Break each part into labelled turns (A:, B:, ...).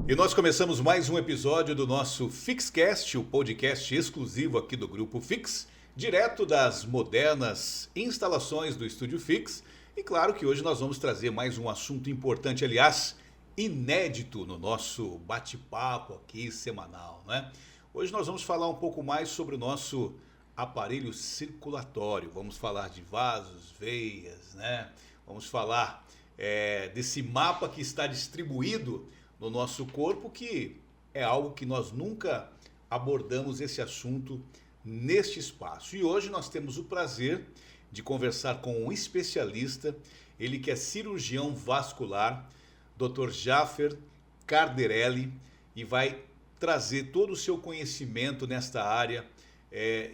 A: E nós começamos mais um episódio do nosso Fixcast, o podcast exclusivo aqui do Grupo Fix, direto das modernas instalações do Estúdio Fix. E claro que hoje nós vamos trazer mais um assunto importante, aliás, inédito no nosso bate-papo aqui semanal, né? Hoje nós vamos falar um pouco mais sobre o nosso aparelho circulatório. Vamos falar de vasos, veias, né? Vamos falar desse mapa que está distribuído no nosso corpo, que é algo que nós nunca abordamos esse assunto neste espaço. E hoje nós temos o prazer de conversar com um especialista, ele que é cirurgião vascular, Dr. Jaffer Cardarelli, e vai trazer todo o seu conhecimento nesta área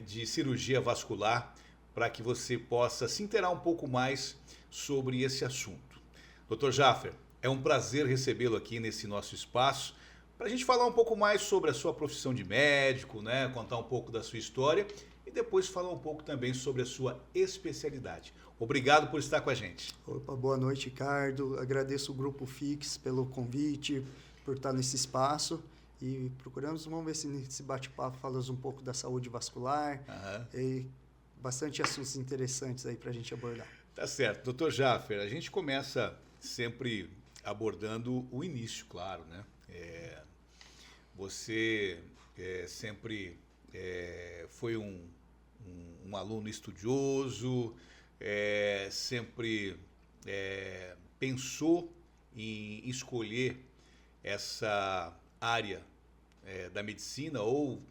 A: de cirurgia vascular para que você possa se inteirar um pouco mais sobre esse assunto. Dr. Jaffer, é um prazer recebê-lo aqui nesse nosso espaço para a gente falar um pouco mais sobre a sua profissão de médico, né? Contar um pouco da sua história e depois falar um pouco também sobre a sua especialidade. Obrigado por estar com a gente.
B: Opa, boa noite, Ricardo. Agradeço o Grupo Fix pelo convite, por estar nesse espaço. E vamos ver se nesse bate-papo falamos um pouco da saúde vascular e bastante assuntos interessantes aí para a gente abordar.
A: Tá certo. Dr. Jaffer, a gente começa sempre abordando o início, claro, né? Você sempre foi um aluno estudioso, sempre pensou em escolher essa área da medicina, ou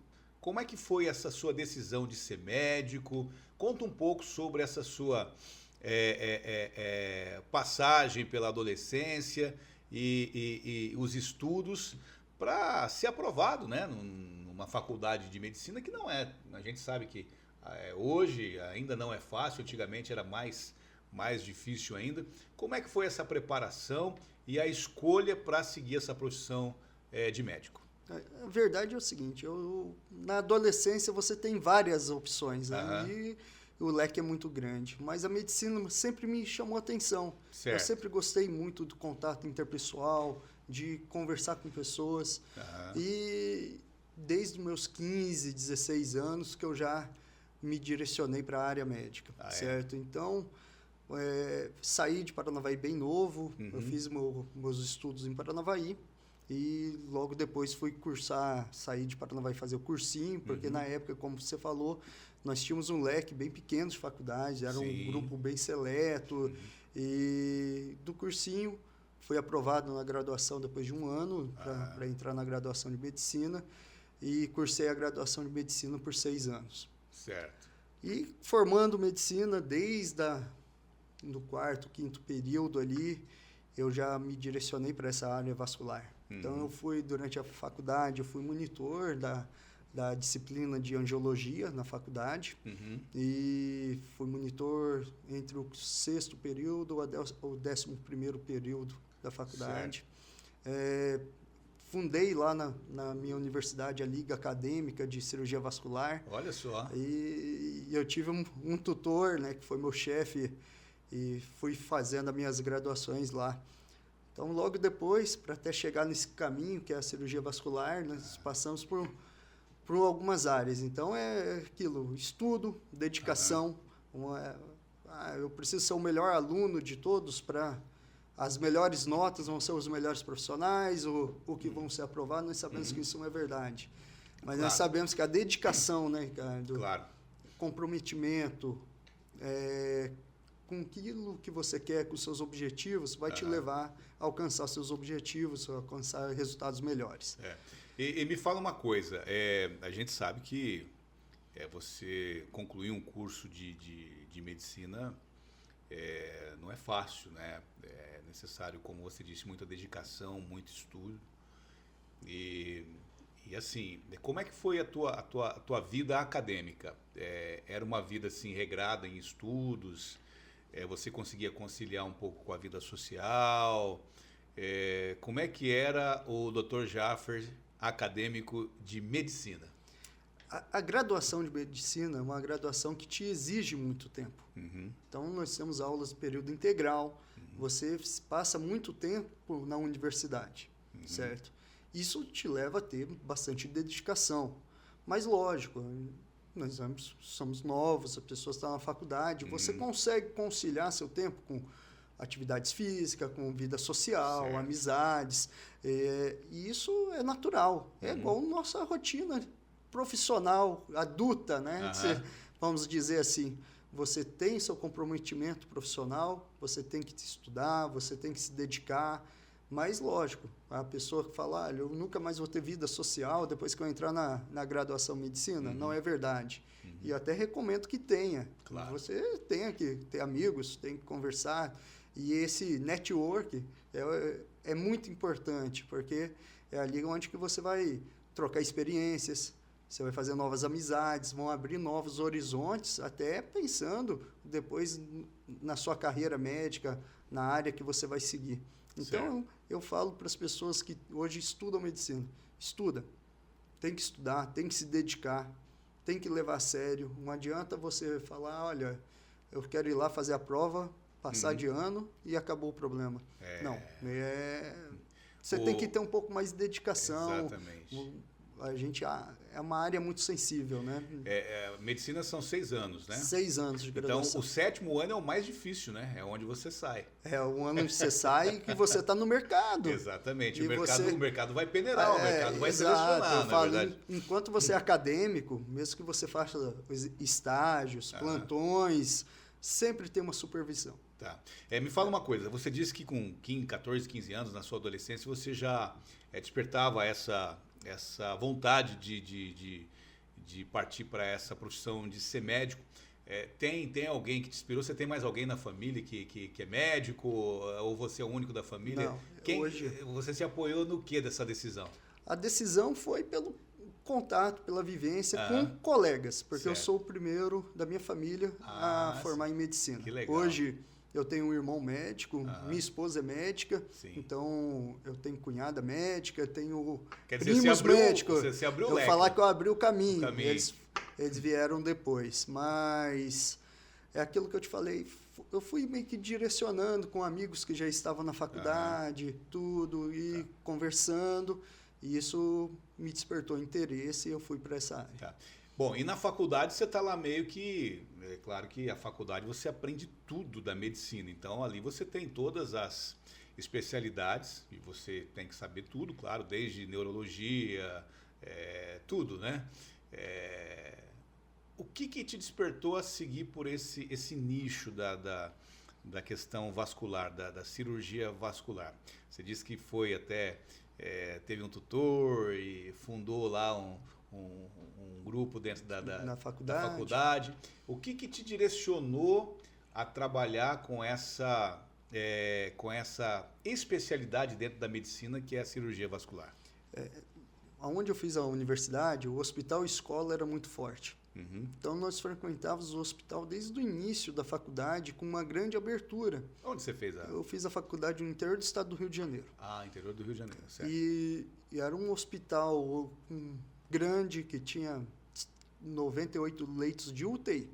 A: como é que foi essa sua decisão de ser médico? Conta um pouco sobre essa sua passagem pela adolescência e os estudos para ser aprovado, né, numa faculdade de medicina que não é, a gente sabe que hoje ainda não é fácil, antigamente era mais difícil ainda. Como é que foi essa preparação e a escolha para seguir essa profissão de médico?
B: A verdade é o seguinte, na adolescência você tem várias opções, né? E o leque é muito grande, mas a medicina sempre me chamou a atenção.
A: Certo.
B: Eu sempre gostei muito do contato interpessoal, de conversar com pessoas. E desde os meus 15, 16 anos que eu já me direcionei para a área médica, certo? Então, saí de Paranavaí bem novo, eu fiz meus estudos em Paranavaí e logo depois fui saí de Paranavaí fazer o cursinho, porque na época, como você falou, nós tínhamos um leque bem pequeno de faculdades, era um grupo bem seleto, e do cursinho fui aprovado na graduação depois de um ano para entrar na graduação de medicina, e cursei a graduação de medicina por 6 anos.
A: Certo.
B: E formando medicina desde do 4º, 5º período ali, eu já me direcionei para essa área vascular. Então, eu fui, durante a faculdade, eu fui monitor da disciplina de angiologia na faculdade, e fui monitor entre o 6º período até o 11º período da faculdade. Fundei lá na minha universidade a Liga Acadêmica de Cirurgia Vascular.
A: Olha só.
B: E eu tive um tutor, né, que foi meu chefe, e fui fazendo as minhas graduações lá. Então, logo depois, para até chegar nesse caminho, que é a cirurgia vascular, nós passamos por algumas áreas. Então, é aquilo, estudo, dedicação. Eu preciso ser o melhor aluno de todos para as melhores notas vão ser os melhores profissionais, o que vão ser aprovados. Nós sabemos que isso não é verdade. Mas nós sabemos que a dedicação, né, Ricardo?
A: Claro.
B: Comprometimento, com aquilo que você quer, com os seus objetivos, vai te levar a alcançar seus objetivos, a alcançar resultados melhores.
A: E me fala uma coisa, a gente sabe que você concluir um curso de medicina não é fácil, né? É necessário, como você disse, muita dedicação, muito estudo. E assim, como é que foi a tua vida acadêmica? Era uma vida assim regrada em estudos? Você conseguia conciliar um pouco com a vida social? Como é que era o Dr. Jaffer acadêmico de medicina?
B: A graduação de medicina é uma graduação que te exige muito tempo. Então, nós temos aulas de período integral. Você passa muito tempo na universidade, certo? Isso te leva a ter bastante dedicação. Mas, lógico, nós somos novos, as pessoas estão na faculdade, você consegue conciliar seu tempo com atividades físicas, com vida social, certo, amizades, e isso é natural. É igual nossa rotina profissional, adulta, né? Vamos dizer assim, você tem seu comprometimento profissional, você tem que estudar, você tem que se dedicar, mas, lógico, a pessoa que fala, olha, eu nunca mais vou ter vida social depois que eu entrar na graduação em medicina, não é verdade. E eu até recomendo que tenha. Claro. Você tem que ter amigos, tem que conversar. E esse network é muito importante, porque é ali onde que você vai trocar experiências, você vai fazer novas amizades, vão abrir novos horizontes, até pensando depois na sua carreira médica, na área que você vai seguir. Então, eu falo para as pessoas que hoje estudam medicina, estuda, tem que estudar, tem que se dedicar, tem que levar a sério. Não adianta você falar, olha, eu quero ir lá fazer a prova, passar de ano e acabou o problema. Não, você tem que ter um pouco mais de dedicação.
A: Exatamente.
B: A gente é uma área muito sensível, né?
A: Medicina são 6 anos, né?
B: 6 anos de graduação.
A: Então, o 7º ano é o mais difícil, né? É onde você sai.
B: É o ano onde você sai e que você está no mercado.
A: Exatamente. O mercado vai peneirar, o mercado vai selecionar, na verdade.
B: Enquanto você é acadêmico, mesmo que você faça estágios, plantões, sempre tem uma supervisão.
A: Tá. Me fala uma coisa, você disse que com 14, 15 anos, na sua adolescência, você já despertava essa vontade de partir para essa profissão de ser médico. Tem alguém que te inspirou? Você tem mais alguém na família que é médico? Ou você é o único da família?
B: Não, hoje...
A: Você se apoiou no que dessa decisão?
B: A decisão foi pelo contato, pela vivência com colegas, porque certo, eu sou o primeiro da minha família a formar em medicina.
A: Que legal.
B: Hoje eu tenho um irmão médico, minha esposa é médica, então eu tenho cunhada médica, tenho primos médicos.
A: Você abriu o
B: leque. Eu falar que eu abri o caminho. Eles vieram depois, mas é aquilo que eu te falei, eu fui meio que direcionando com amigos que já estavam na faculdade, tudo, e conversando, e isso me despertou interesse e eu fui para essa área.
A: Tá. Bom, e na faculdade você está lá meio que... É claro que a faculdade você aprende tudo da medicina. Então, ali você tem todas as especialidades e você tem que saber tudo, claro, desde neurologia, tudo, né? O que te despertou a seguir por esse nicho da questão vascular, da cirurgia vascular? Você disse que foi até... teve um tutor e fundou lá um grupo dentro da faculdade. O que te direcionou a trabalhar com essa especialidade dentro da medicina, que é a cirurgia vascular?
B: Onde eu fiz a universidade, o hospital escola era muito forte. Então, nós frequentávamos o hospital desde o início da faculdade, com uma grande abertura.
A: Onde você fez?
B: Eu fiz a faculdade no interior do estado do Rio de Janeiro.
A: Interior do Rio de Janeiro, certo.
B: E era um hospital grande que tinha 98 leitos de UTI.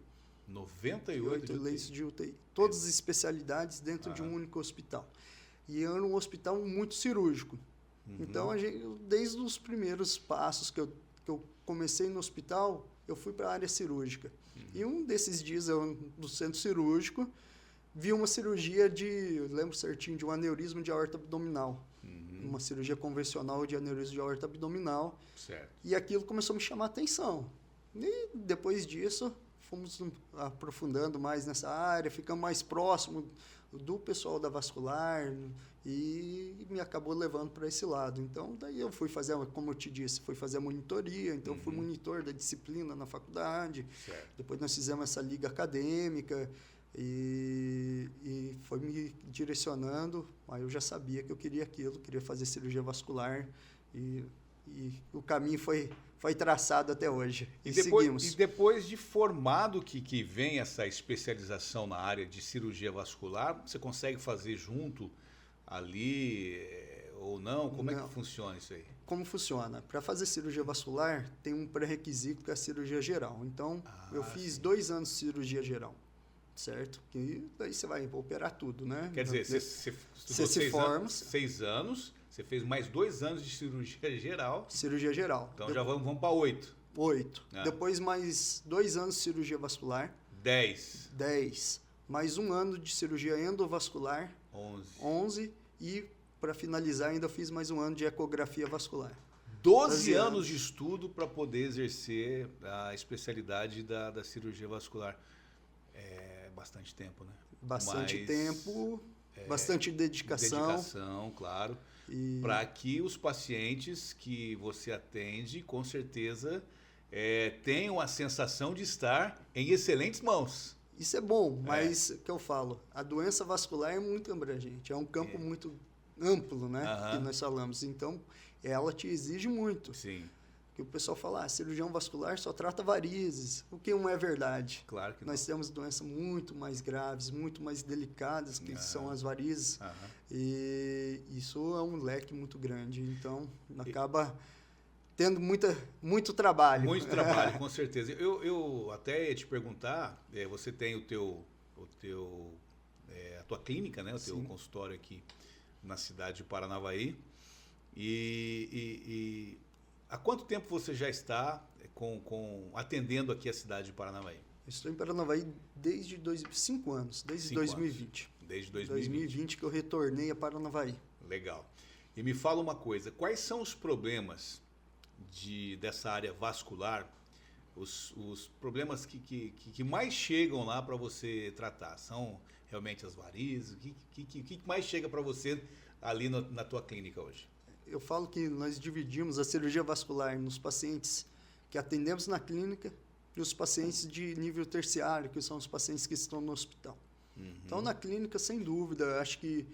A: 98
B: leitos de UTI. Todas as especialidades dentro de um único hospital. E era um hospital muito cirúrgico. Então, desde os primeiros passos que eu comecei no hospital, eu fui para a área cirúrgica. E um desses dias, eu, no centro cirúrgico, vi uma cirurgia eu lembro certinho, de um aneurisma de aorta abdominal. Uma cirurgia convencional de aneurisma de aorta abdominal.
A: Certo.
B: E aquilo começou a me chamar a atenção. E depois disso, fomos aprofundando mais nessa área, ficamos mais próximo do pessoal da vascular e me acabou levando para esse lado. Então, daí eu fui fazer, como eu te disse, fui fazer a monitoria, então fui monitor da disciplina na faculdade.
A: Certo.
B: Depois nós fizemos essa liga acadêmica e foi me direcionando, aí eu já sabia que eu queria aquilo, queria fazer cirurgia vascular e o caminho foi traçado até hoje. E seguimos.
A: E depois de formado que vem essa especialização na área de cirurgia vascular, você consegue fazer junto ali ou não? Como é que funciona isso aí?
B: Como funciona? Para fazer cirurgia vascular, tem um pré-requisito que é a cirurgia geral. Então, eu fiz 2 anos de cirurgia geral, certo? E daí você vai operar tudo, né?
A: Quer dizer, você se forma... 6 anos... Você fez mais 2 anos de cirurgia geral.
B: Cirurgia geral.
A: Então já vamos para 8.
B: 8. Depois mais 2 anos de cirurgia vascular.
A: 10.
B: 10. Mais 1 ano de cirurgia endovascular. 11. E para finalizar ainda fiz mais 1 ano de ecografia vascular.
A: 12 anos de estudo para poder exercer a especialidade da cirurgia vascular. É bastante tempo, né?
B: Bastante tempo, bastante dedicação.
A: Dedicação, claro. Para que os pacientes que você atende, com certeza, tenham a sensação de estar em excelentes mãos.
B: Isso é bom, mas o que eu falo, a doença vascular é muito abrangente, é um campo muito amplo, né? Que nós falamos. Então, ela te exige muito.
A: Sim.
B: Que o pessoal fala, cirurgião vascular só trata varizes, o que não é verdade.
A: Claro que não.
B: Nós temos doenças muito mais graves, muito mais delicadas, que são as varizes. E isso é um leque muito grande. Então, acaba tendo muito trabalho.
A: Muito trabalho, com certeza. Eu até ia te perguntar, você tem a tua clínica, né? O teu consultório aqui na cidade de Paranavaí. E há quanto tempo você já está atendendo aqui a cidade de Paranavaí?
B: Estou em Paranavaí desde 5 anos, desde 2020.
A: Desde 2020
B: que eu retornei a Paranavaí.
A: Legal. E me fala uma coisa, quais são os problemas dessa área vascular, os problemas que mais chegam lá para você tratar? São realmente as varizes? O que mais chega para você ali na tua clínica hoje?
B: Eu falo que nós dividimos a cirurgia vascular nos pacientes que atendemos na clínica e os pacientes de nível terciário, que são os pacientes que estão no hospital. Então, na clínica, sem dúvida, acho que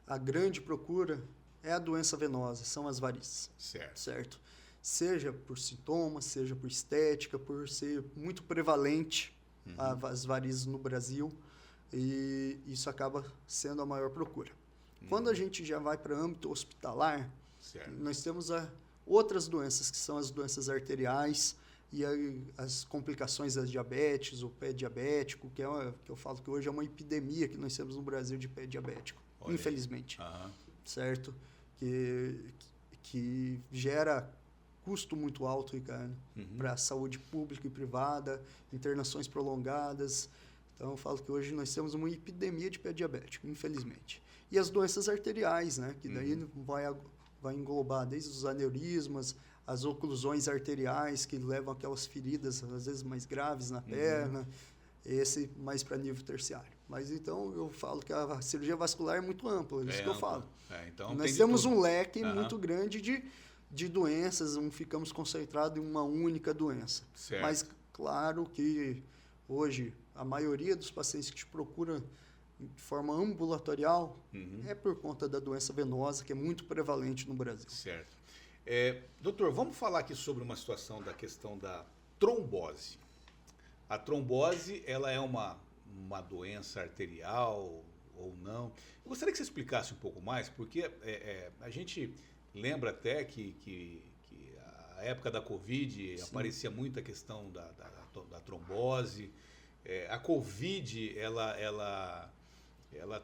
B: a grande procura é a doença venosa, são as varizes. Certo? Seja por sintomas, seja por estética, por ser muito prevalente as varizes no Brasil, e isso acaba sendo a maior procura. Quando a gente já vai para o âmbito hospitalar, nós temos outras doenças, que são as doenças arteriais e as complicações da diabetes, o pé diabético, que eu falo que hoje é uma epidemia que nós temos no Brasil de pé diabético, infelizmente. Certo? Que gera custo muito alto, Ricardo, para a saúde pública e privada, internações prolongadas. Então, eu falo que hoje nós temos uma epidemia de pé diabético, infelizmente. E as doenças arteriais, né? Que daí vai englobar desde os aneurismas, as oclusões arteriais que levam aquelas feridas, às vezes mais graves na perna, esse mais para nível terciário. Mas então eu falo que a cirurgia vascular é muito ampla, é isso que eu falo.
A: Então,
B: nós temos um leque muito grande de doenças, não ficamos concentrados em uma única doença. Mas claro que hoje a maioria dos pacientes que te procuram de forma ambulatorial é por conta da doença venosa, que é muito prevalente no Brasil.
A: Certo. Doutor, vamos falar aqui sobre uma situação da questão da trombose. A trombose, ela é uma doença arterial ou não? Eu gostaria que você explicasse um pouco mais, porque a gente lembra até que a época da Covid aparecia muito a questão da trombose. A Covid, ela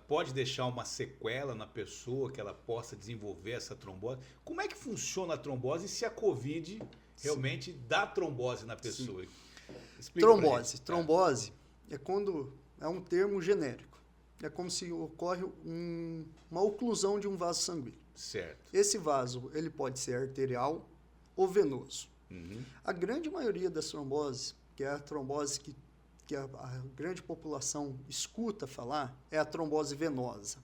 A: pode deixar uma sequela na pessoa, que ela possa desenvolver essa trombose. Como é que funciona a trombose e se a Covid realmente dá trombose na pessoa?
B: Trombose. Trombose é um termo genérico. É como se ocorre uma oclusão de um vaso sanguíneo.
A: Certo.
B: Esse vaso ele pode ser arterial ou venoso. A grande maioria das tromboses, que é a trombose que a grande população escuta falar, é a trombose venosa,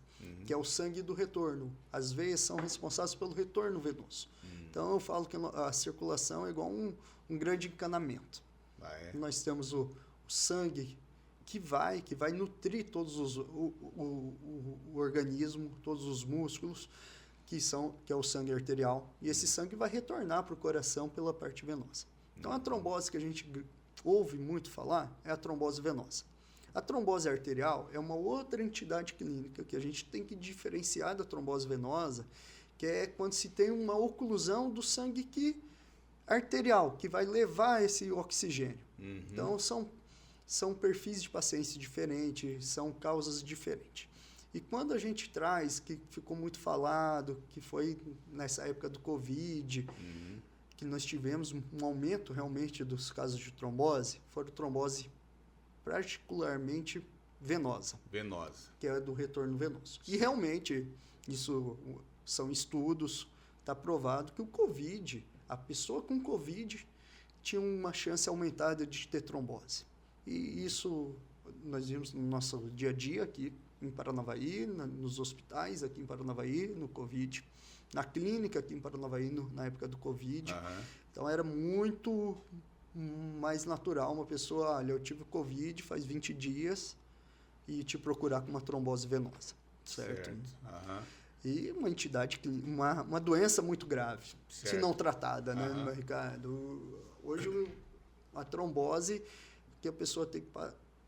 B: que é o sangue do retorno. As veias são responsáveis pelo retorno venoso. Então, eu falo que a circulação é igual um grande encanamento. Nós temos o sangue que vai nutrir todos o organismo, todos os músculos, que é o sangue arterial. E esse sangue vai retornar para o coração pela parte venosa. Então, a trombose que a gente ouve muito falar é a trombose venosa. A trombose arterial é uma outra entidade clínica que a gente tem que diferenciar da trombose venosa, que é quando se tem uma oclusão do sangue arterial, que vai levar esse oxigênio. Então, são perfis de pacientes diferentes, são causas diferentes. E quando a gente traz, que ficou muito falado, que foi nessa época do Covid, que nós tivemos um aumento realmente dos casos de trombose, foi trombose particularmente venosa.
A: Venosa.
B: Que é do retorno venoso. E realmente, isso são estudos, está provado que o Covid, a pessoa com Covid tinha uma chance aumentada de ter trombose. E isso nós vimos no nosso dia a dia aqui em Paranavaí, nos hospitais aqui em Paranavaí, no Covid, na clínica aqui em Paranavaí, na época do Covid. Então, era muito mais natural uma pessoa, olha, eu tive Covid faz 20 dias e te procurar com uma trombose venosa, certo? E uma entidade, uma doença muito grave, se não tratada, né, Ricardo? Hoje, a trombose que a pessoa tem que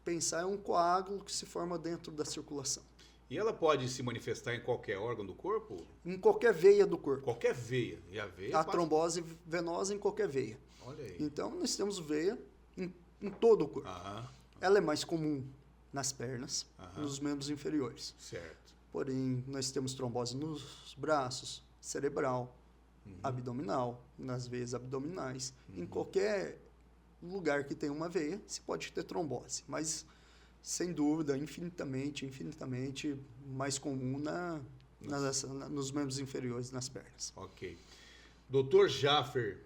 B: pensar é um coágulo que se forma dentro da circulação.
A: E ela pode se manifestar em qualquer órgão do corpo?
B: Em qualquer veia do corpo.
A: Qualquer veia. E a veia
B: trombose venosa em qualquer veia.
A: Olha aí.
B: Então, nós temos veia em todo o corpo. Ela é mais comum nas pernas, nos membros inferiores.
A: Certo.
B: Porém, nós temos trombose nos braços, cerebral, abdominal, nas veias abdominais. Em qualquer lugar que tem uma veia, se pode ter trombose. Mas, sem dúvida, infinitamente mais comum nos membros inferiores, nas pernas.
A: Ok. Doutor Jaffer,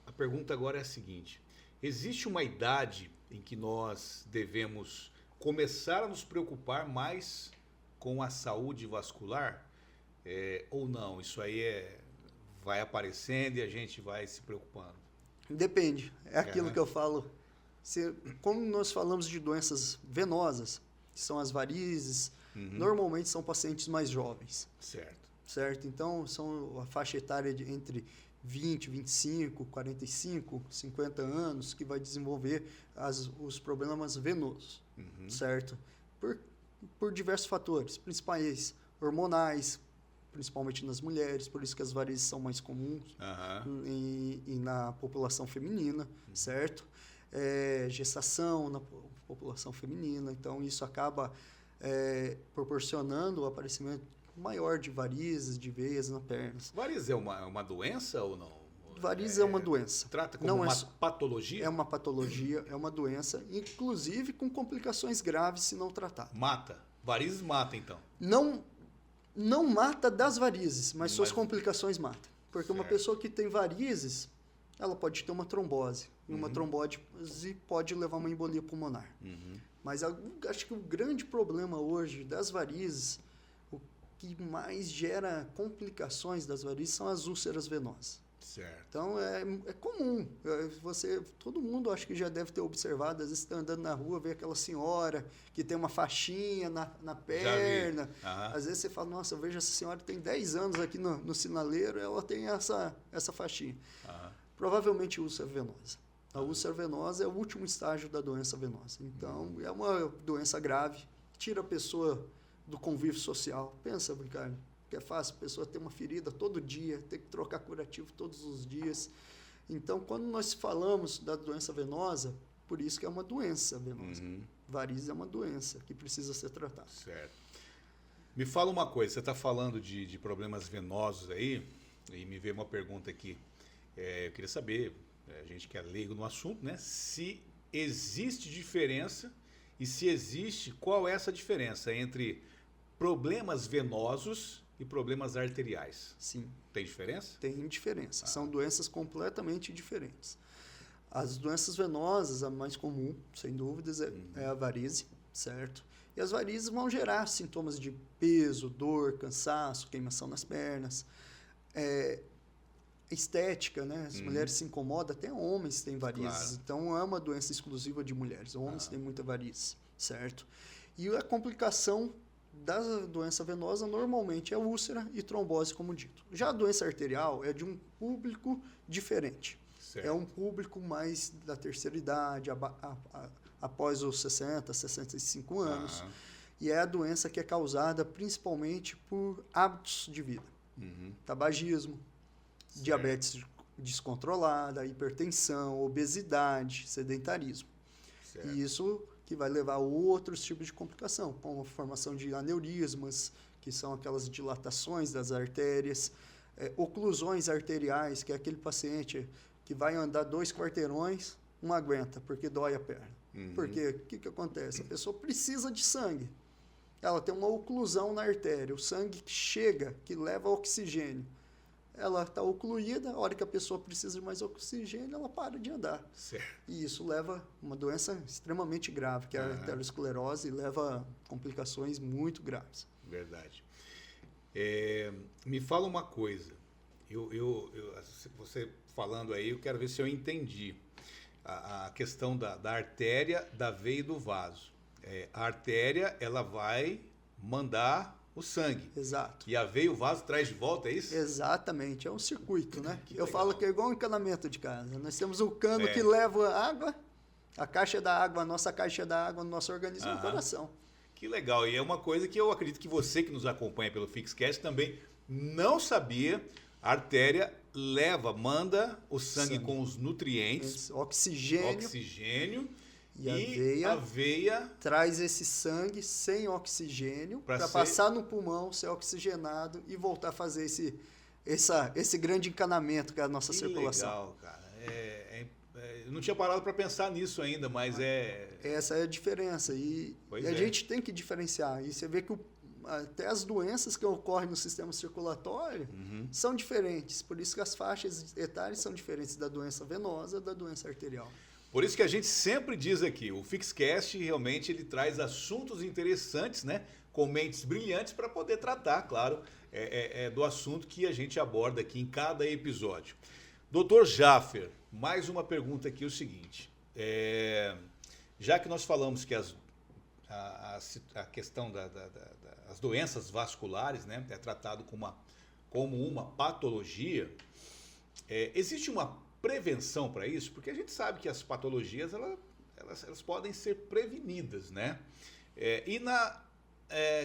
A: a pergunta agora é a seguinte. Existe uma idade em que nós devemos começar a nos preocupar mais com a saúde vascular? Ou não? Isso aí vai aparecendo e a gente vai se preocupando?
B: Depende. É aquilo que eu falo. Como nós falamos de doenças venosas, que são as varizes, normalmente são pacientes mais jovens. Certo? Então, são a faixa etária entre 20, 25, 45, 50 anos que vai desenvolver os problemas venosos, certo? Por diversos fatores, principais hormonais, principalmente nas mulheres, por isso que as varizes são mais comuns e na população feminina, certo? Gestação na população feminina, então isso acaba proporcionando o aparecimento maior de varizes, de veias nas pernas.
A: Varizes é uma doença ou não?
B: Varizes é uma doença.
A: Trata como uma patologia?
B: É uma patologia, é uma doença, inclusive com complicações graves se não tratar.
A: Mata? Varizes mata, então?
B: Não mata das varizes, mas suas complicações matam. Porque uma pessoa que tem varizes, ela pode ter uma trombose. E uma trombose pode levar a uma embolia pulmonar. Mas acho que o grande problema hoje das varizes, o que mais gera complicações das varizes são as úlceras venosas.
A: Certo.
B: Então, é comum. Todo mundo acho que já deve ter observado, às vezes está andando na rua, vê aquela senhora que tem uma faixinha na perna. Às vezes você fala, nossa, eu vejo essa senhora que tem 10 anos aqui no sinaleiro, ela tem essa faixinha. Provavelmente úlcera venosa. A úlcera venosa é o último estágio da doença venosa. Então, é uma doença grave, tira a pessoa do convívio social. Pensa, Ricardo, que é fácil a pessoa ter uma ferida todo dia, ter que trocar curativo todos os dias. Então, quando nós falamos da doença venosa, por isso que é uma doença venosa. Varizes é uma doença que precisa ser tratada.
A: Certo. Me fala uma coisa, você está falando de problemas venosos aí, e me veio uma pergunta aqui. Eu queria saber, a gente que é leigo no assunto, né? Se existe diferença e se existe, qual é essa diferença entre problemas venosos e problemas arteriais?
B: Sim.
A: Tem diferença?
B: Tem diferença. São doenças completamente diferentes. As doenças venosas, a mais comum, sem dúvidas, é a varize, certo? E as varizes vão gerar sintomas de peso, dor, cansaço, queimação nas pernas. Estética, né? As mulheres se incomodam, até homens têm varizes. Claro. Então, é uma doença exclusiva de mulheres. Homens têm muita varize, certo? E a complicação da doença venosa normalmente é úlcera e trombose, como dito. Já a doença arterial é de um público diferente. Certo. É um público mais da terceira idade, após os 60, 65 anos. E é a doença que é causada principalmente por hábitos de vida. Tabagismo, certo. Diabetes descontrolada, hipertensão, obesidade, sedentarismo. Certo. E isso que vai levar a outros tipos de complicação, como a formação de aneurismas, que são aquelas dilatações das artérias, oclusões arteriais, que é aquele paciente que vai andar 2 quarteirões, não aguenta, porque dói a perna. Porque o que acontece? A pessoa precisa de sangue. Ela tem uma oclusão na artéria, o sangue que chega, que leva oxigênio. Ela está ocluída, a hora que a pessoa precisa de mais oxigênio, ela para de andar.
A: Certo.
B: E isso leva a uma doença extremamente grave, que é a arteriosclerose, e leva a complicações muito graves.
A: Verdade. Me fala uma coisa. Você falando aí, eu quero ver se eu entendi. A questão da artéria, da veia e do vaso. A artéria, ela vai mandar o sangue.
B: Exato.
A: E a veia e o vaso traz de volta, é isso?
B: Exatamente, é um circuito, né? Eu
A: legal.
B: falo que é igual um encanamento de casa. Nós temos o cano que leva água, a caixa da água, a nossa caixa da água no nosso organismo é o coração.
A: Que legal. E é uma coisa que eu acredito que você que nos acompanha pelo Fixcast também não sabia. A artéria manda o sangue com os nutrientes, oxigênio e a veia
B: traz esse sangue sem oxigênio para passar no pulmão, ser oxigenado e voltar a fazer esse grande encanamento que é a nossa circulação.
A: Legal, cara. Eu não tinha parado para pensar nisso ainda, mas
B: essa é a diferença. E a gente tem que diferenciar. E você vê que até as doenças que ocorrem no sistema circulatório são diferentes. Por isso que as faixas etárias são diferentes da doença venosa da doença arterial.
A: Por isso que a gente sempre diz aqui, o Fixcast realmente ele traz assuntos interessantes, né? Com mentes brilhantes para poder tratar, claro, do assunto que a gente aborda aqui em cada episódio. Dr. Jaffer, mais uma pergunta aqui, o seguinte. Já que nós falamos que a questão das doenças vasculares, né, é tratado como uma patologia, existe uma prevenção para isso? Porque a gente sabe que as patologias elas podem ser prevenidas, né? E na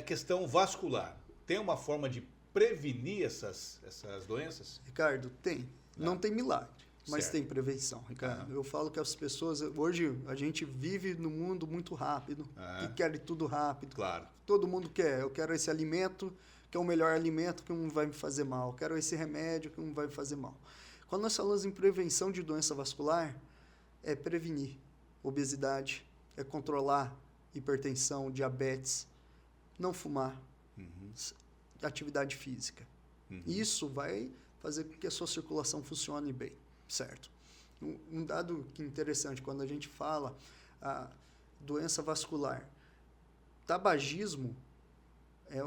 A: questão vascular, tem uma forma de prevenir essas doenças?
B: Ricardo, tem. Não tem milagre, mas tem prevenção, Ricardo. Eu falo que as pessoas... Hoje a gente vive num mundo muito rápido, que quer tudo rápido.
A: Claro.
B: Todo mundo quer. Eu quero esse alimento, que é o melhor alimento, que não vai me fazer mal. Eu quero esse remédio, que não vai me fazer mal. Quando nós falamos em prevenção de doença vascular, é prevenir obesidade, é controlar hipertensão, diabetes, não fumar, atividade física. Isso vai fazer com que a sua circulação funcione bem, certo? Um dado que é interessante, quando a gente fala a doença vascular, tabagismo é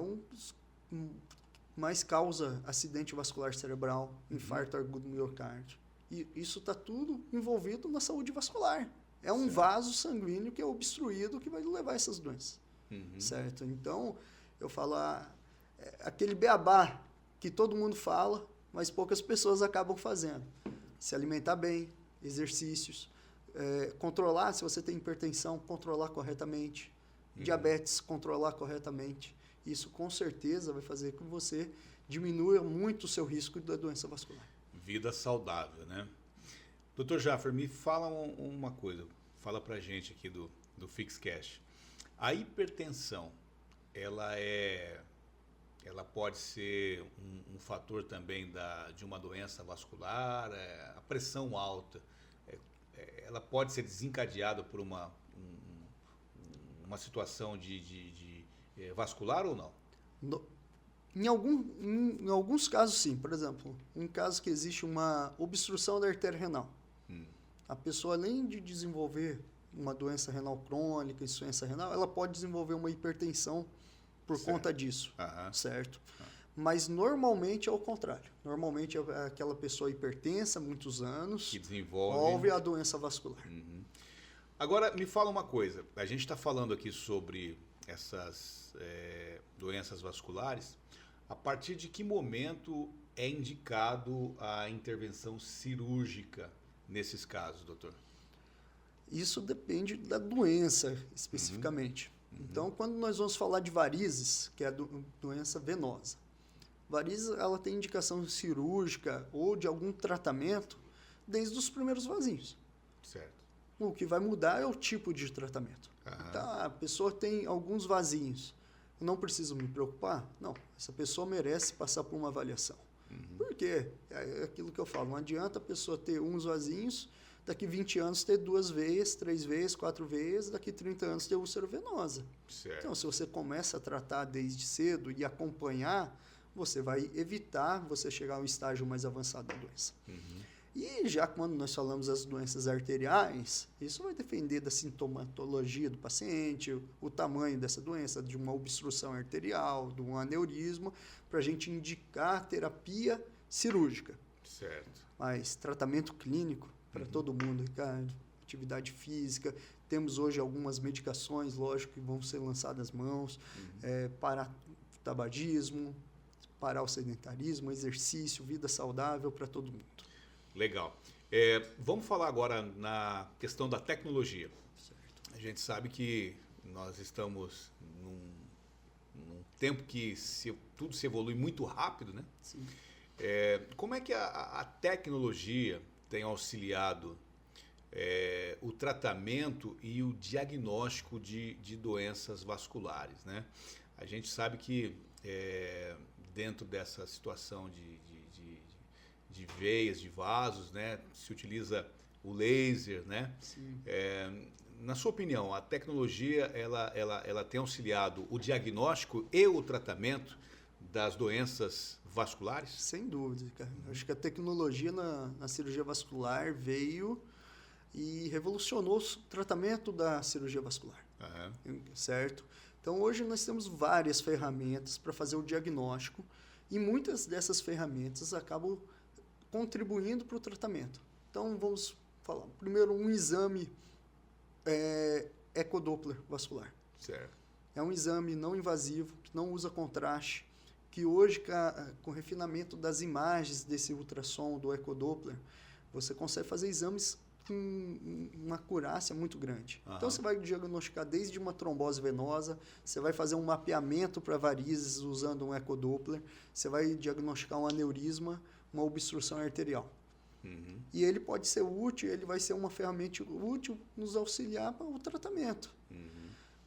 B: mais causa acidente vascular cerebral, infarto agudo do miocárdio. E isso está tudo envolvido na saúde vascular. É um vaso sanguíneo que é obstruído que vai levar essas doenças. Certo? Então, eu falo, aquele beabá que todo mundo fala, mas poucas pessoas acabam fazendo. Se alimentar bem, exercícios, controlar, se você tem hipertensão, controlar corretamente, diabetes, controlar corretamente. Isso, com certeza, vai fazer com que você diminua muito o seu risco da doença vascular.
A: Vida saudável, né? Dr. Jaffer, me fala uma coisa. Fala pra gente aqui do Fixcast. A hipertensão, ela pode ser um fator também de uma doença vascular? A pressão alta, ela pode ser desencadeada por uma situação de vascular ou não?
B: Em alguns casos, sim. Por exemplo, um caso que existe uma obstrução da artéria renal. A pessoa, além de desenvolver uma doença renal crônica, insuficiência renal, ela pode desenvolver uma hipertensão por conta disso, certo? Mas normalmente é o contrário. Normalmente é aquela pessoa hipertensa há muitos anos
A: que desenvolve
B: a doença vascular.
A: Agora, me fala uma coisa. A gente está falando aqui sobre essas doenças vasculares. A partir de que momento é indicado a intervenção cirúrgica nesses casos, doutor?
B: Isso depende da doença especificamente. Então, quando nós vamos falar de varizes, que é a doença venosa, varizes ela tem indicação cirúrgica ou de algum tratamento desde os primeiros vasinhos.
A: Certo.
B: O que vai mudar é o tipo de tratamento. Então, a pessoa tem alguns vasinhos. Não preciso me preocupar? Não. Essa pessoa merece passar por uma avaliação. Por quê? É aquilo que eu falo. Não adianta a pessoa ter uns vasinhos, daqui 20 anos ter 2 veias, 3 veias, 4 veias, daqui 30 anos ter úlcera venosa.
A: Certo.
B: Então, se você começa a tratar desde cedo e acompanhar, você vai evitar você chegar ao estágio mais avançado da doença. E já quando nós falamos das doenças arteriais, isso vai depender da sintomatologia do paciente, o tamanho dessa doença, de uma obstrução arterial, de um aneurisma, para a gente indicar terapia cirúrgica.
A: Certo.
B: Mas tratamento clínico para todo mundo, cara, atividade física. Temos hoje algumas medicações, lógico, que vão ser lançadas às mãos, para tabagismo, para o sedentarismo, exercício, vida saudável para todo mundo.
A: Legal. Vamos falar agora na questão da tecnologia.
B: Certo.
A: A gente sabe que nós estamos num tempo que tudo se evolui muito rápido, né?
B: Sim.
A: Como é que a tecnologia tem auxiliado o tratamento e o diagnóstico de doenças vasculares, né? A gente sabe que dentro dessa situação de veias, de vasos, né, se utiliza o laser, né?
B: Sim.
A: Na sua opinião, a tecnologia ela tem auxiliado o diagnóstico e o tratamento das doenças vasculares?
B: Sem dúvida, cara. Acho que a tecnologia na cirurgia vascular veio e revolucionou o tratamento da cirurgia vascular. Certo? Então, hoje nós temos várias ferramentas para fazer o diagnóstico e muitas dessas ferramentas acabam contribuindo para o tratamento. Então, vamos falar. Primeiro, um exame ecodoppler vascular.
A: Certo.
B: É um exame não invasivo, que não usa contraste, que hoje, com o refinamento das imagens desse ultrassom do ecodoppler, você consegue fazer exames com uma acurácia muito grande. Então, você vai diagnosticar desde uma trombose venosa, você vai fazer um mapeamento para varizes usando um ecodoppler, você vai diagnosticar um aneurisma, uma obstrução arterial. E ele pode ser útil, ele vai ser uma ferramenta útil nos auxiliar para o tratamento.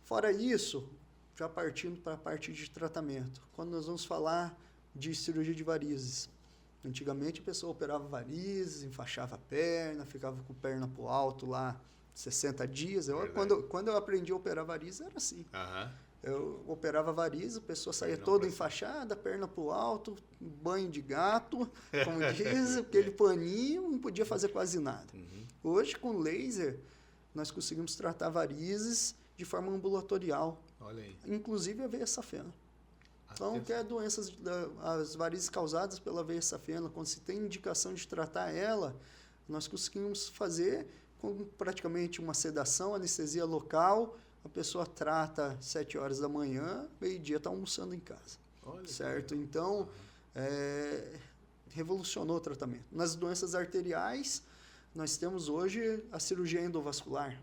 B: Fora isso, já partindo para a parte de tratamento, quando nós vamos falar de cirurgia de varizes, antigamente a pessoa operava varizes, enfaixava a perna, ficava com a perna para o alto lá 60 dias. Quando eu aprendi a operar varizes era assim. Eu operava varizes, a pessoa saía toda enfaixada, perna para o alto, banho de gato, como diz, aquele paninho, não podia fazer quase nada. Hoje, com laser, nós conseguimos tratar varizes de forma ambulatorial.
A: Olha aí.
B: Inclusive a veia safena. Então, que é doenças, as varizes causadas pela veia safena, quando se tem indicação de tratar ela, nós conseguimos fazer com praticamente uma sedação, anestesia local. A pessoa trata 7 horas da manhã, meio-dia está almoçando em casa.
A: Olha,
B: certo? Então, revolucionou o tratamento. Nas doenças arteriais, nós temos hoje a cirurgia endovascular,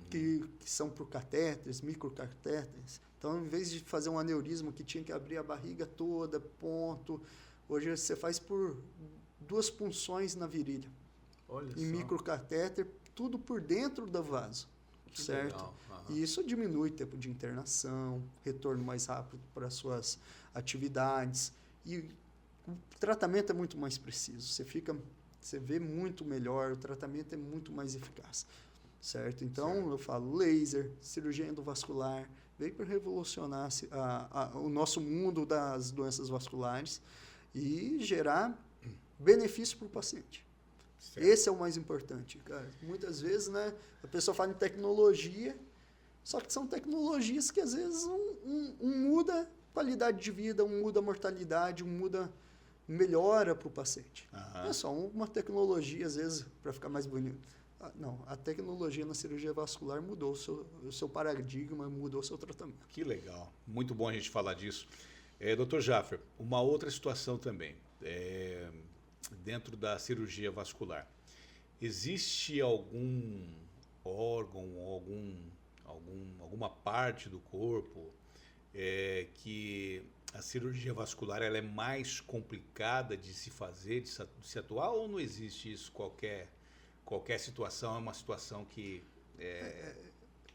B: que são por catéteres, microcatéteres. Então, em vez de fazer um aneurisma que tinha que abrir a barriga toda, ponto, hoje você faz por 2 punções na virilha.
A: Olha
B: em
A: só.
B: Microcatéter, tudo por dentro do vaso.
A: Que
B: certo?
A: Legal.
B: E isso diminui o tempo de internação, retorno mais rápido para as suas atividades. E o tratamento é muito mais preciso. Você vê muito melhor, o tratamento é muito mais eficaz. Certo? Então, eu falo laser, cirurgia endovascular, veio para revolucionar o nosso mundo das doenças vasculares e gerar benefício para o paciente. Certo. Esse é o mais importante, cara. Muitas vezes, né, a pessoa fala em tecnologia, só que são tecnologias que às vezes muda a qualidade de vida, muda a mortalidade, melhora para o paciente. Não é só uma tecnologia, às vezes, para ficar mais bonito. Não, a tecnologia na cirurgia vascular mudou o seu paradigma, mudou o seu tratamento.
A: Que legal. Muito bom a gente falar disso. Dr. Jaffer, uma outra situação também. Dentro da cirurgia vascular, existe algum órgão, alguma parte do corpo que a cirurgia vascular ela é mais complicada de se fazer, de se atuar, ou não existe isso? Qualquer qualquer situação é uma situação que...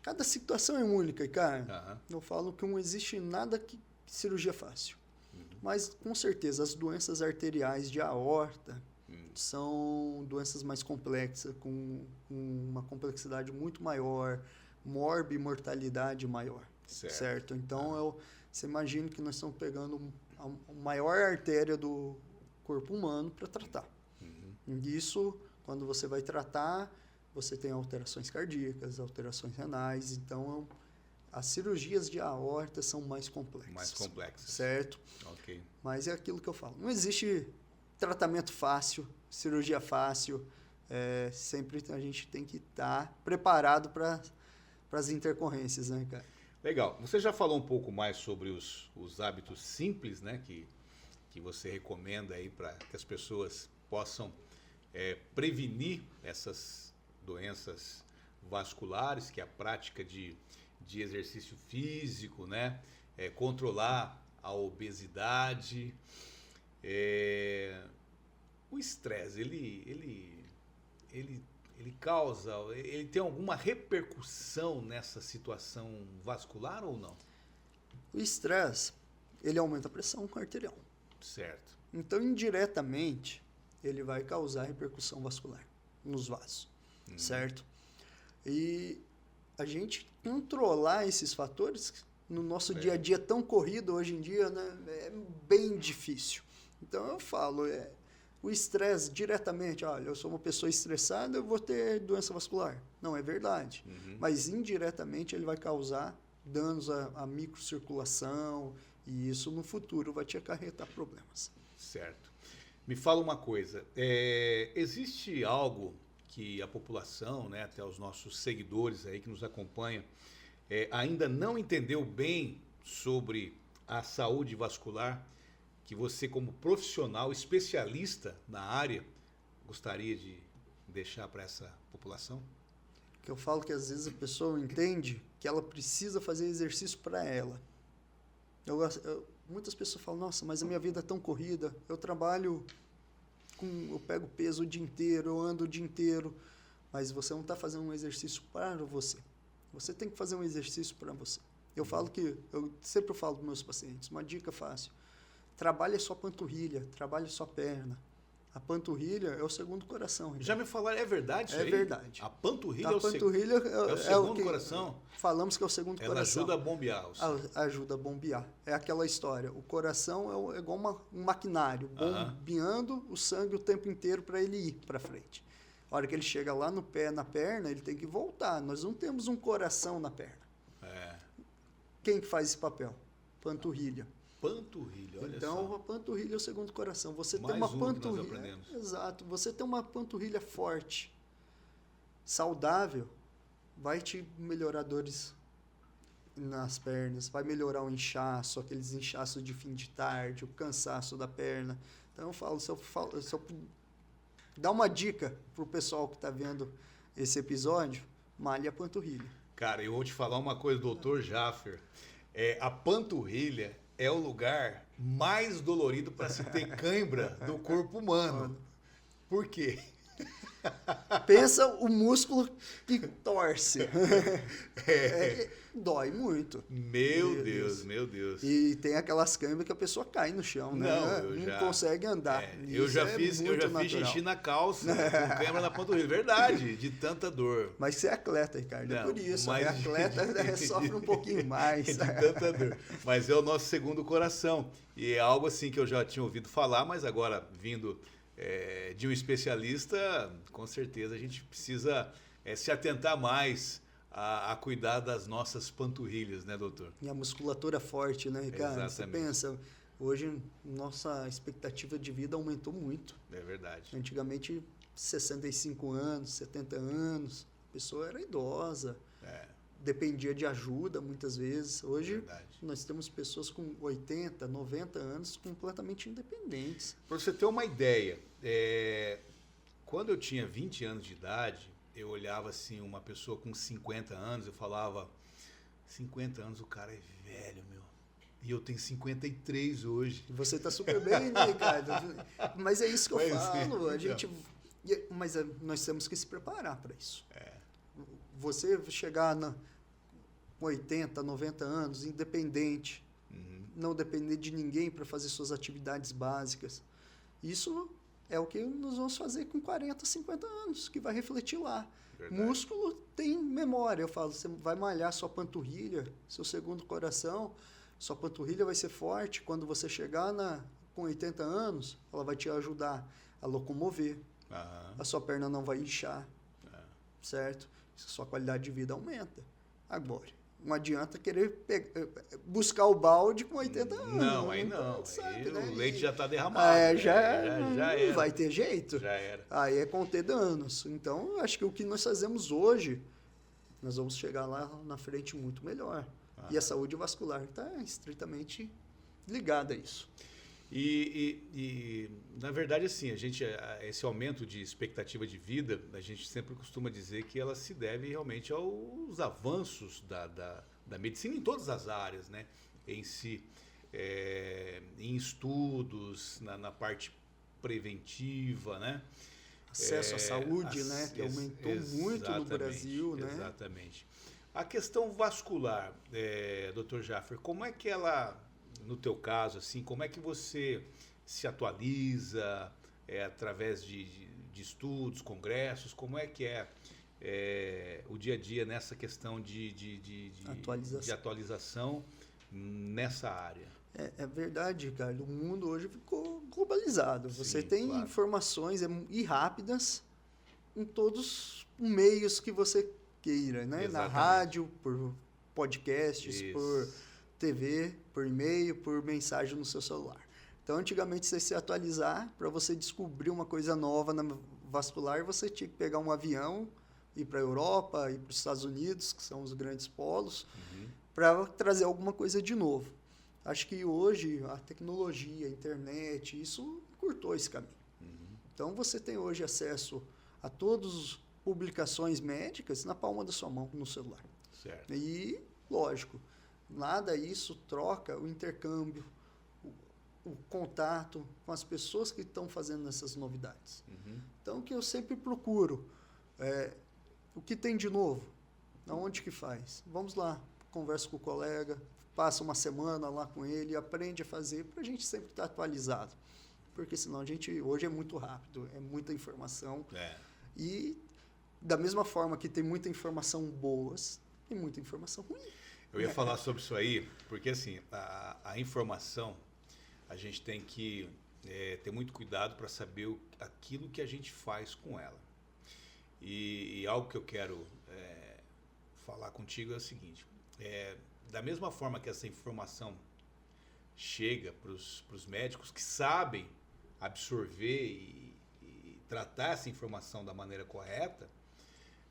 B: Cada situação é única, cara. Eu falo que não existe nada que cirurgia fácil. Mas, com certeza, as doenças arteriais de aorta são doenças mais complexas, com uma complexidade muito maior, morbimortalidade maior. Certo? Então, você imagina que nós estamos pegando a maior artéria do corpo humano para tratar. E isso, quando você vai tratar, você tem alterações cardíacas, alterações renais. Então, as cirurgias de aorta são mais complexas.
A: Mais complexas.
B: Certo?
A: Ok.
B: Mas é aquilo que eu falo. Não existe tratamento fácil, cirurgia fácil. Sempre a gente tem que estar preparado para as intercorrências, né, cara?
A: Legal. Você já falou um pouco mais sobre os hábitos simples, né, que você recomenda aí para que as pessoas possam prevenir essas doenças vasculares, que é a prática de exercício físico, né, controlar a obesidade. O estresse, ele causa, ele tem alguma repercussão nessa situação vascular ou não?
B: O estresse, ele aumenta a pressão arterial.
A: Certo.
B: Então, indiretamente, ele vai causar repercussão vascular nos vasos, certo? E a gente controlar esses fatores no nosso dia a dia tão corrido hoje em dia, né, é bem difícil. Então, eu falo, o estresse diretamente, olha, eu sou uma pessoa estressada, eu vou ter doença vascular. Não é verdade. Mas indiretamente ele vai causar danos à microcirculação e isso no futuro vai te acarretar problemas.
A: Certo. Me fala uma coisa, existe algo que a população, né, até os nossos seguidores aí que nos acompanham, ainda não entendeu bem sobre a saúde vascular, que você, como profissional, especialista na área, gostaria de deixar para essa população?
B: Que eu falo que às vezes a pessoa entende que ela precisa fazer exercício para ela. Muitas pessoas falam, nossa, mas a minha vida é tão corrida, eu trabalho, eu pego peso o dia inteiro, eu ando o dia inteiro, mas você não está fazendo um exercício para você. Você tem que fazer um exercício para você. Eu sempre falo para meus pacientes, uma dica fácil. Trabalhe a sua panturrilha, trabalhe a sua perna. A panturrilha é o segundo coração.
A: Já me falaram, é verdade isso aí?
B: É verdade.
A: A panturrilha,
B: é o
A: segundo coração?
B: Falamos que é o segundo coração.
A: Ela ajuda a bombear.
B: Ajuda a bombear. É aquela história. O coração é igual um maquinário, bombeando o sangue o tempo inteiro para ele ir para frente. A hora que ele chega lá no pé, na perna, ele tem que voltar. Nós não temos um coração na perna. Quem que faz esse papel? Panturrilha.
A: Panturrilha, olha
B: então,
A: só.
B: A panturrilha é o segundo coração. Você
A: Mais
B: tem uma
A: panturrilha.
B: panturrilha. Que nós aprendemos. Exato. Você tem uma panturrilha forte, saudável, vai te melhorar dores nas pernas, vai melhorar o inchaço, aqueles inchaços de fim de tarde, o cansaço da perna. Então eu falo, se eu dar uma dica pro pessoal que está vendo esse episódio, malhe a panturrilha.
A: Cara, eu vou te falar uma coisa, doutor Jaffer. A panturrilha é o lugar mais dolorido para se ter cãibra do corpo humano. Por quê?
B: Pensa o músculo que torce. Dói muito.
A: Meu Deus.
B: E tem aquelas câimbras que a pessoa cai no chão, né? Não consegue andar.
A: Eu já fiz xixi na calça, com câimbra na panturrilha. Verdade, de tanta dor.
B: Mas você é atleta, Ricardo, é por isso. Atleta sofre um pouquinho mais.
A: De tanta dor. Mas é o nosso segundo coração. E é algo assim que eu já tinha ouvido falar, mas agora vindo de um especialista, com certeza a gente precisa se atentar mais a cuidar das nossas panturrilhas, né, doutor?
B: E a musculatura forte, né, Ricardo?
A: Exatamente.
B: Você pensa, hoje nossa expectativa de vida aumentou muito.
A: É verdade.
B: Antigamente, 65 anos, 70 anos, a pessoa era idosa, dependia de ajuda muitas vezes. Hoje, nós temos pessoas com 80, 90 anos completamente independentes.
A: Para você ter uma ideia, quando eu tinha 20 anos de idade, eu olhava assim uma pessoa com 50 anos, eu falava, 50 anos o cara é velho, meu. E eu tenho 53 hoje.
B: Você está super bem, né, Ricardo? Mas é isso que eu falo. A gente Mas nós temos que se preparar para isso. Você chegar com 80, 90 anos, independente, não depender de ninguém para fazer suas atividades básicas, isso é o que nós vamos fazer com 40, 50 anos, que vai refletir lá. Verdade. Músculo tem memória. Eu falo, você vai malhar sua panturrilha, seu segundo coração, sua panturrilha vai ser forte. Quando você chegar com 80 anos, ela vai te ajudar a locomover. A sua perna não vai inchar, certo? Sua qualidade de vida aumenta. Agora, não adianta querer buscar o balde com 80 anos.
A: Não, aí não. Sabe, aí né? O leite já está derramado.
B: Já
A: não
B: vai ter jeito.
A: Já era.
B: Aí é conter danos. Então, eu acho que o que nós fazemos hoje, nós vamos chegar lá na frente muito melhor. E a saúde vascular está estritamente ligada a isso.
A: E na verdade, assim, esse aumento de expectativa de vida, a gente sempre costuma dizer que ela se deve realmente aos avanços da medicina em todas as áreas, né? Em si, em estudos, na parte preventiva, né?
B: Acesso à saúde, né? Que aumentou muito no Brasil, né?
A: Exatamente. A questão vascular, Dr. Jaffer, como é que ela... No teu caso, assim, como é que você se atualiza através de estudos, congressos? Como é que o dia a dia nessa questão de atualização nessa área?
B: É verdade, Ricardo. O mundo hoje ficou globalizado. Você tem informações e rápidas em todos os meios que você queira, né? Exatamente. Na rádio, por podcasts, por TV, por e-mail, por mensagem no seu celular. Então, antigamente, você se atualizar, para você descobrir uma coisa nova na vascular, você tinha que pegar um avião, ir para a Europa, ir para os Estados Unidos, que são os grandes polos, para trazer alguma coisa de novo. Acho que hoje a tecnologia, a internet, isso encurtou esse caminho. Então, você tem hoje acesso a todas as publicações médicas na palma da sua mão, no celular.
A: Certo.
B: E, lógico, nada isso troca o intercâmbio, o contato com as pessoas que estão fazendo essas novidades. Então, o que eu sempre procuro, o que tem de novo? Aonde que faz? Vamos lá, conversa com o colega, passa uma semana lá com ele, aprende a fazer, para a gente sempre estar atualizado. Porque senão hoje é muito rápido, é muita informação. E da mesma forma que tem muita informação boas, tem muita informação ruim.
A: Eu ia falar sobre isso aí, porque assim, a informação, a gente tem que ter muito cuidado para saber aquilo que a gente faz com ela. E algo que eu quero falar contigo é o seguinte, da mesma forma que essa informação chega para os médicos que sabem absorver e tratar essa informação da maneira correta,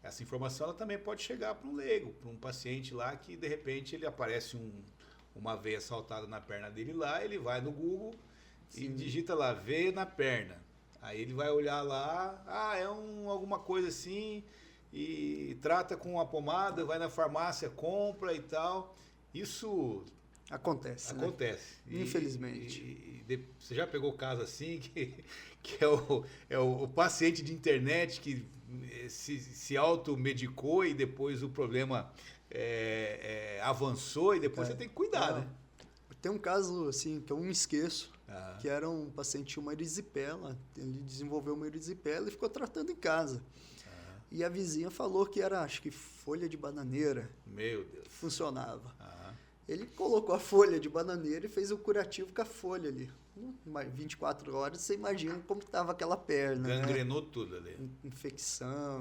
A: essa informação ela também pode chegar para um leigo, para um paciente lá que de repente ele aparece uma veia saltada na perna dele lá, ele vai no Google e digita lá, veia na perna. Aí ele vai olhar lá, alguma coisa assim, e trata com uma pomada, vai na farmácia, compra e tal. Isso
B: acontece, né? Infelizmente.
A: Você já pegou caso assim que é o paciente de internet que se automedicou e depois o problema avançou e depois você tem que cuidar, né?
B: Tem um caso assim que eu não me esqueço, que era um paciente que tinha uma erisipela, ele desenvolveu uma erisipela e ficou tratando em casa. E a vizinha falou que era, acho que folha de bananeira.
A: Meu Deus.
B: Que funcionava. Ele colocou a folha de bananeira e fez o curativo com a folha ali. 24 horas, você imagina como estava aquela perna.
A: Gangrenou tudo ali.
B: Infecção.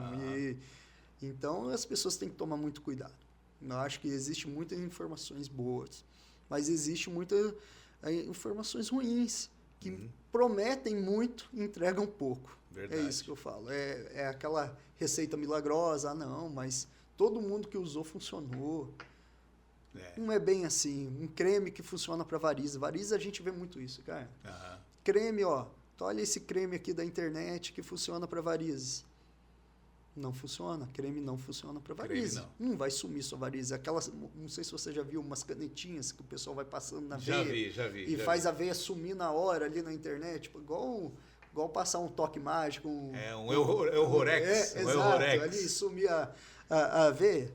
B: Então, as pessoas têm que tomar muito cuidado. Eu acho que existe muitas informações boas, mas existe muitas informações ruins, que prometem muito e entregam pouco.
A: Verdade.
B: É isso que eu falo. É aquela receita milagrosa, mas todo mundo que usou funcionou. Não é bem assim. Um creme que funciona para varizes. Varizes a gente vê muito isso, cara. Creme, olha esse creme aqui da internet que funciona para varizes. Não funciona. Creme não funciona para varizes. Não vai sumir sua varize. Aquelas, não sei se você já viu umas canetinhas que o pessoal vai passando na veia.
A: Já vi.
B: E faz a veia sumir na hora ali na internet. Tipo, igual igual passar um toque mágico.
A: Um Eurorex.
B: Exato,
A: Eurorex.
B: Ali sumir a veia.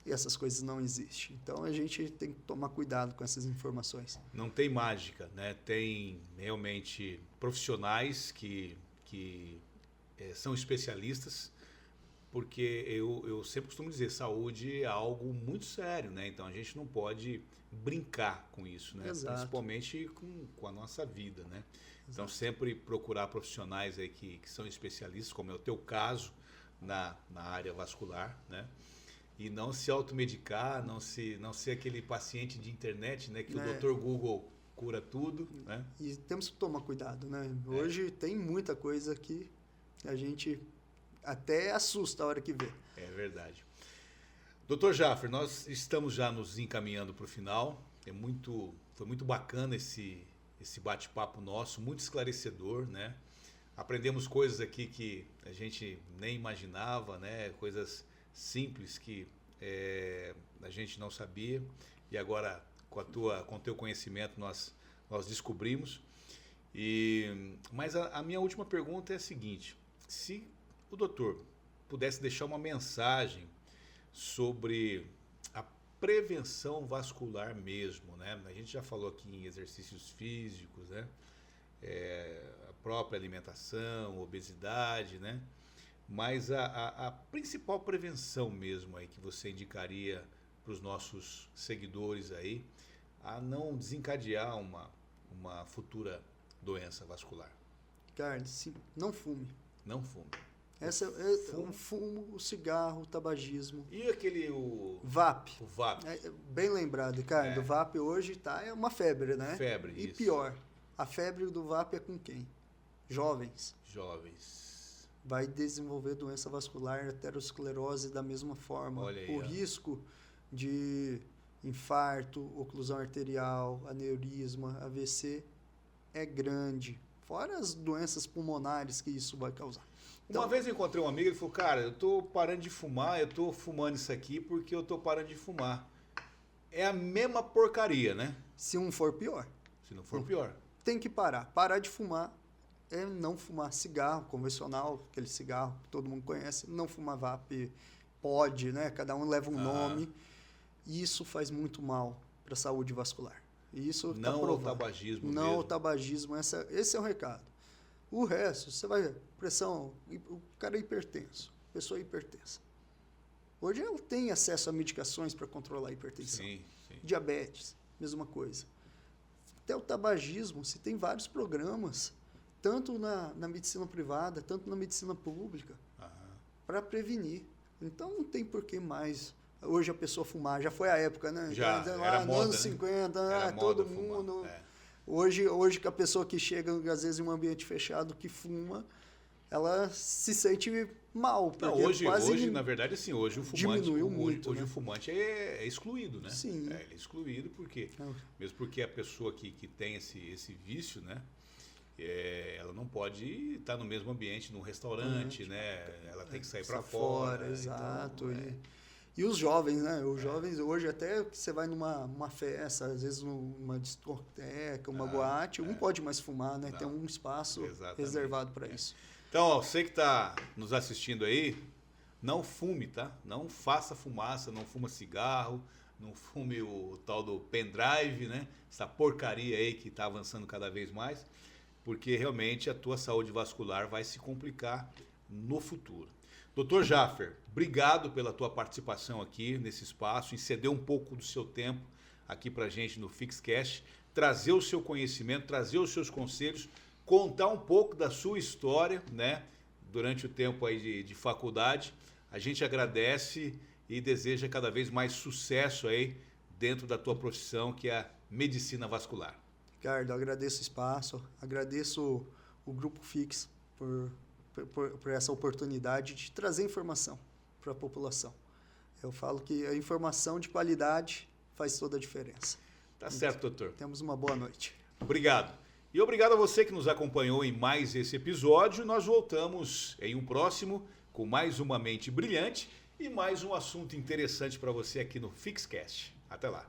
B: E essas coisas não existem. Então, a gente tem que tomar cuidado com essas informações.
A: Não tem mágica, né? Tem realmente profissionais que são especialistas, porque eu sempre costumo dizer, saúde é algo muito sério, né? Então, a gente não pode brincar com isso, né?
B: Exato.
A: Principalmente com a nossa vida, né? Então, sempre procurar profissionais aí que são especialistas, como é o teu caso na área vascular, né? E não se automedicar, não ser aquele paciente de internet, né? Que o Dr. Google cura tudo, né?
B: E temos que tomar cuidado, né? Hoje tem muita coisa que a gente até assusta a hora que vê.
A: É verdade. Dr. Jaffer, nós estamos já nos encaminhando para o final. Foi muito bacana esse bate-papo nosso, muito esclarecedor, né? Aprendemos coisas aqui que a gente nem imaginava, né? Coisas simples que a gente não sabia, e agora com o teu conhecimento nós descobrimos. Mas a minha última pergunta é a seguinte: se o doutor pudesse deixar uma mensagem sobre a prevenção vascular mesmo, né? A gente já falou aqui em exercícios físicos, né? A própria alimentação, obesidade, né? Mas a principal prevenção mesmo aí que você indicaria para os nossos seguidores aí a não desencadear uma futura doença vascular?
B: Carlos, sim, não fume.
A: Não fume.
B: O fumo, o cigarro, o tabagismo.
A: E aquele...
B: VAP.
A: O VAP.
B: Bem lembrado, Ricardo. O VAP hoje é uma febre, né?
A: Febre,
B: e
A: isso.
B: pior, a febre do VAP é com quem? Jovens. Vai desenvolver doença vascular, aterosclerose da mesma forma.
A: Olha aí,
B: o risco de infarto, oclusão arterial, aneurisma, AVC é grande. Fora as doenças pulmonares que isso vai causar. Então,
A: uma vez eu encontrei um amigo, ele falou, cara, eu tô parando de fumar, eu tô fumando isso aqui porque eu tô parando de fumar. É a mesma porcaria, né?
B: Se não for pior.
A: Se não for pior.
B: Tem que parar. Parar de fumar é não fumar cigarro convencional, aquele cigarro que todo mundo conhece, não fumar VAP, pode, né? Cada um leva um nome. E isso faz muito mal para a saúde vascular. E isso está provado.
A: Não o tabagismo
B: Não
A: mesmo.
B: o tabagismo, esse é o recado. O resto, você vai pressão, o cara é hipertenso, pessoa hipertensa. Hoje ela tem acesso a medicações para controlar a hipertensão.
A: Sim.
B: Diabetes, mesma coisa. Até o tabagismo, se tem vários programas, tanto na medicina privada, tanto na medicina pública, para prevenir. Então não tem por que mais hoje a pessoa fumar. Já foi a época, né?
A: Já,
B: então,
A: era moda,
B: anos 50,
A: era
B: todo
A: moda
B: mundo...
A: fumar.
B: Hoje que a pessoa que chega, às vezes, em um ambiente fechado, que fuma, ela se sente mal. Porque
A: Não, hoje, na verdade, assim, hoje o fumante,
B: diminuiu muito,
A: hoje
B: né?
A: o fumante é excluído, né?
B: Sim.
A: Ele é excluído porque, mesmo porque a pessoa que tem esse vício, né? Ela não pode estar no mesmo ambiente, num restaurante, né? Ela tem que sair para fora.
B: Exato.
A: Então,
B: E os jovens, né? Os jovens hoje, até que você vai numa festa, às vezes numa discoteca, uma boate, não pode mais fumar, né?
A: Não.
B: Tem um espaço
A: Exatamente.
B: reservado para isso.
A: Então, você que está nos assistindo aí, não fume, tá? Não faça fumaça, não fuma cigarro, não fume o tal do pendrive, né? Essa porcaria aí que está avançando cada vez mais, porque realmente a tua saúde vascular vai se complicar no futuro. Dr. Jaffer, obrigado pela tua participação aqui nesse espaço, em ceder um pouco do seu tempo aqui pra gente no FixCast, trazer o seu conhecimento, trazer os seus conselhos, contar um pouco da sua história, né, durante o tempo aí de faculdade. A gente agradece e deseja cada vez mais sucesso aí dentro da tua profissão, que é a medicina vascular.
B: Ricardo, agradeço o espaço, agradeço o Grupo Fix por essa oportunidade de trazer informação para a população. Eu falo que a informação de qualidade faz toda a diferença.
A: Tá certo, doutor.
B: Temos uma boa noite.
A: Obrigado. E obrigado a você que nos acompanhou em mais esse episódio. Nós voltamos em um próximo com mais uma mente brilhante e mais um assunto interessante para você aqui no FixCast. Até lá.